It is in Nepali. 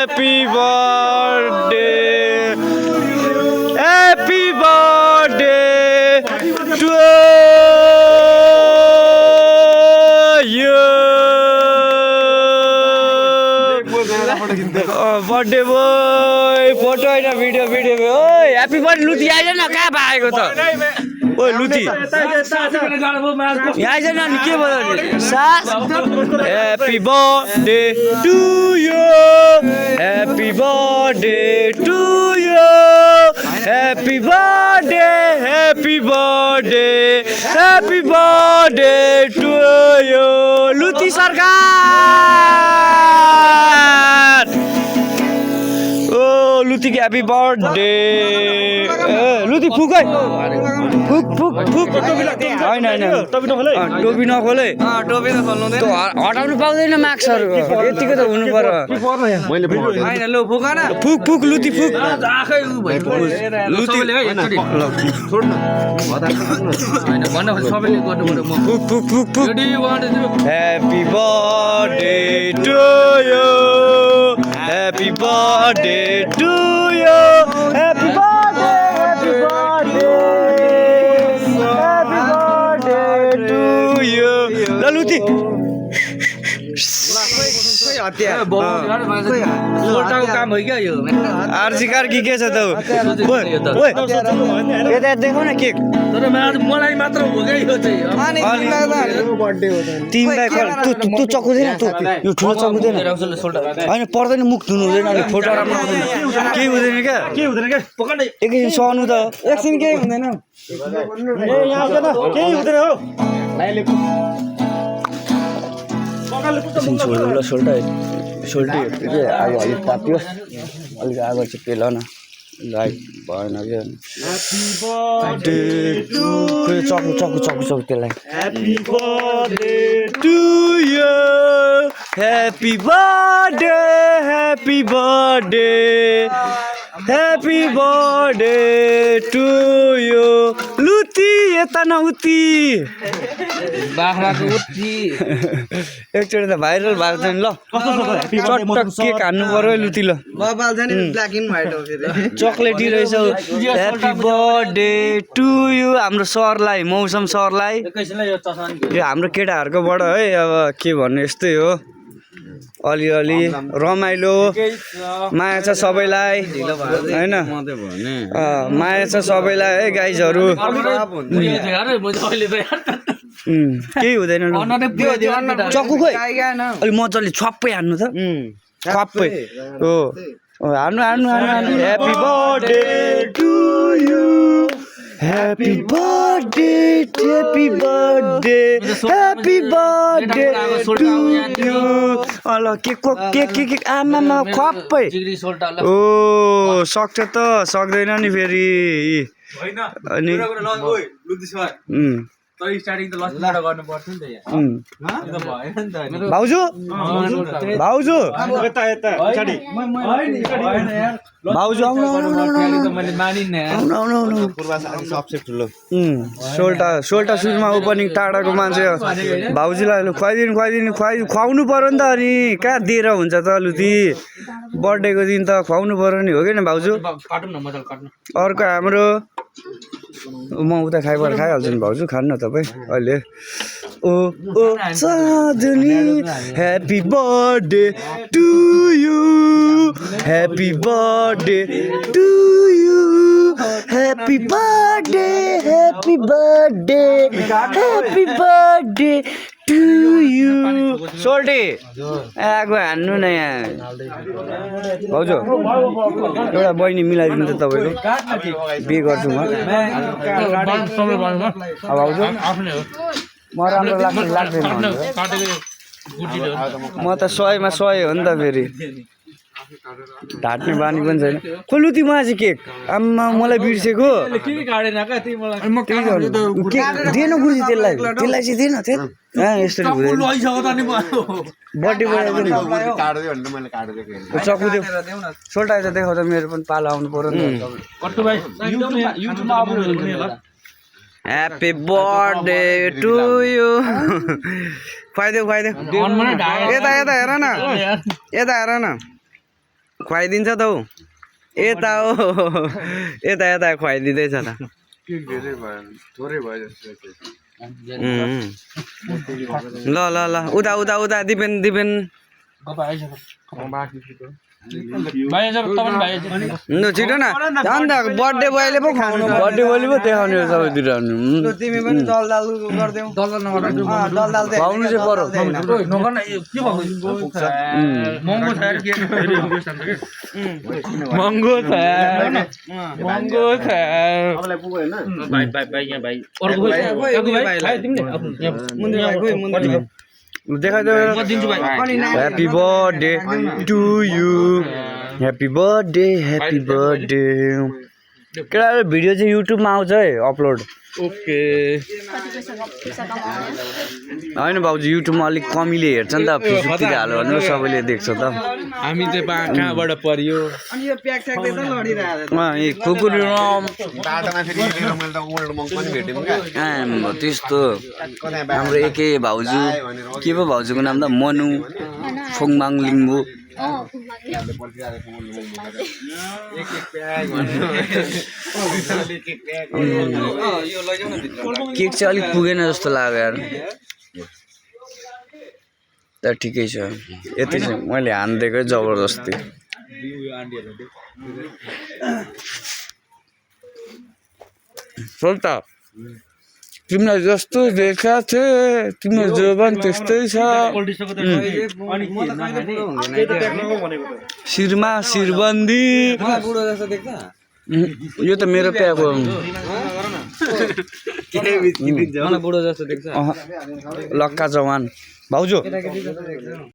Happy birthday, happy birthday to you. Birthday boy, photo हैन भिडियो ओइ ह्यापी बर्थडे लुती आइज न कहाँ भागेको त ओइ लुती यहाँ आइज न अनि के भयो सास happy birthday to you happy birthday to you happy birthday happy birthday happy birthday to you लुती सरकार लुती की हैप्पी बर्थडे लुती फुक है फुक फुक फुक हैन हैन टोपी नखोले टोपी नखोल्नु त हटाउनु पाउँदैन मार्क्सहरु यतिको त हुनु पर्यो मैले हैन ल फुक न फुक फुक लुती फुक आखै लुती छोड न हैन भन्न सबैले गर्नु पर्यो म फुक फुक फुक फुक happy birthday to you Happy birthday to you. Happy birthday, happy birthday, happy birthday to you. Laluti. काम हो क्या यो आरसी कार की के छ त ओए यता देखौ न केक तर मलाई मात्र हो क्या यो चाहिँ अनि बर्थडे हो तिमीलाई तु चकुदैन तु यो ठुलो चकुदैन हैन पर्दैन मुख धुनु हुँदैन अनि फोटो राम्रो आउँदैन के हुँदैन क्या पकड्दै एकैछिन सहनु त एकछिन के हुँदैन ए यहाँ के त केही हुँदैन हो लाइले सोल्टी के आगो अलिक ताप्यो अलिक आगो चाहिँ पेल न लाइट भएन क्या चक्कु त्यसलाई happy birthday to you happy birthday happy birthday happy birthday to you लुती यता न उति बाख्राको उति एकचोटि त भाइरल भएको छ नि ल चटक केक हान्नु पर्यो लुती ल मोबाइल छ नि ब्ल्याक एन्ड व्हाइट हो फेरि चकलेटी रहेछ ह्याप्पी बर्थडे टु यु हाम्रो सरलाई मौसम सरलाई यो हाम्रो केटाहरुकोबाट है अब के भन्नु यस्तै हो अलिअलि रमाइलो माया छ सबैलाई हैन माया छ सबैलाई है गाइजहरु केही हुँदैन चक्कु खोइ अलि मजाले छप्पै हान्नु त छप्पै हो हान्नु happy birthday to you Happy birthday, happy birthday, happy birthday to you. Allah, के आमामा खप्पै ओ सक्छ त सक्दैन नि फेरि हैन अनि तर स्टार्टिङ त लसबाट गर्नु पर्छ नि त यहाँ यो त भएन नि त भाउजू यता पछाडी भाउजू आउनु त मैले मानिन आउनु पूर्वास आज सबसे ठुलो सोल्टा सुजमा ओपनिङ टाढाको मान्छे भाउजूलाई खुवाउनु पर्यो नि त अनि कहाँ दिएर हुन्छ त लुती बर्थडेको दिन त खुवाउनु पर्यो नि हो कि न भाउजू अर्को हाम्रो म उता खाइहाल्छु नि भाउजू खानु न तपाईँ अहिले ओ साधनी happy birthday to you happy birthday to you happy birthday happy birthday happy birthday to you सोल्टी आगो हान्नु न यहाँ भाउजू एउटा बहिनी मिलाइदिनु त तपाईँको बिहे गर्छु म भाउजू म राम्रो लाग्दैन म त 100 मा 100 हो नि त फेरि ढाट्ने बानी पनि छैन खोइ लुती म आज केक आम्मा मलाई बिर्सेको दिएन गुरुजी त्यसलाई चाहिँ दिएन यस्तो बर्थडे चक्कु देऊ सोल्टा आएर देखाउँदा मेरो पनि पालो आउनु पर्यो नि ह्याप्पी बर्थडे टु यु खुवाइदेऊ यता हेर न खुवाइदिन्छ त हौ यता हो यता यता खुवाइदिँदैछ त ल ल ल उता उता उता दिपेन दिपेन ल छिटो न अन्त बर्थडे बोयले पो खानु बर्थडे बोयले पो देखाउने हो सबैतिर तिमी पनि दल दाल गर्देऊ दल दाल खुवाउनु चाहिँ पर्यो महँगो छ महँगो छ Happy birthday to you. Happy birthday, happy birthday. केटा भिडियो चाहिँ युट्युबमा आउँछ है अपलोड ओके होइन भाउजू युट्युबमा अलिक कमीले हेर्छ नि त फेसबुकतिर हाल्यो भने सबैले देख्छ त हामी चाहिँ कहाँबाट पर्यो अनि यो प्याक ट्याक त लडिरहेको कुकुर बाटोमा फेरि मैले त ओल्ड मङ्क पनि भेटेँ क्या त्यस्तो हाम्रो एके भाउजू के पो भाउजूको नाम त मनु फोङमाङ लिम्बू केक चाहिँ अलिक पुगेन जस्तो लाग्यो यार त ठिकै छ यति चाहिँ मैले हानिदिएकै जबरजस्ती सोल्टा तिमीलाई जस्तो देखा थिए तिम्रो जोबन त्यस्तै छ शिरमा शिरबन्दी यो त मेरो प्याको लक्का जवान भाउजू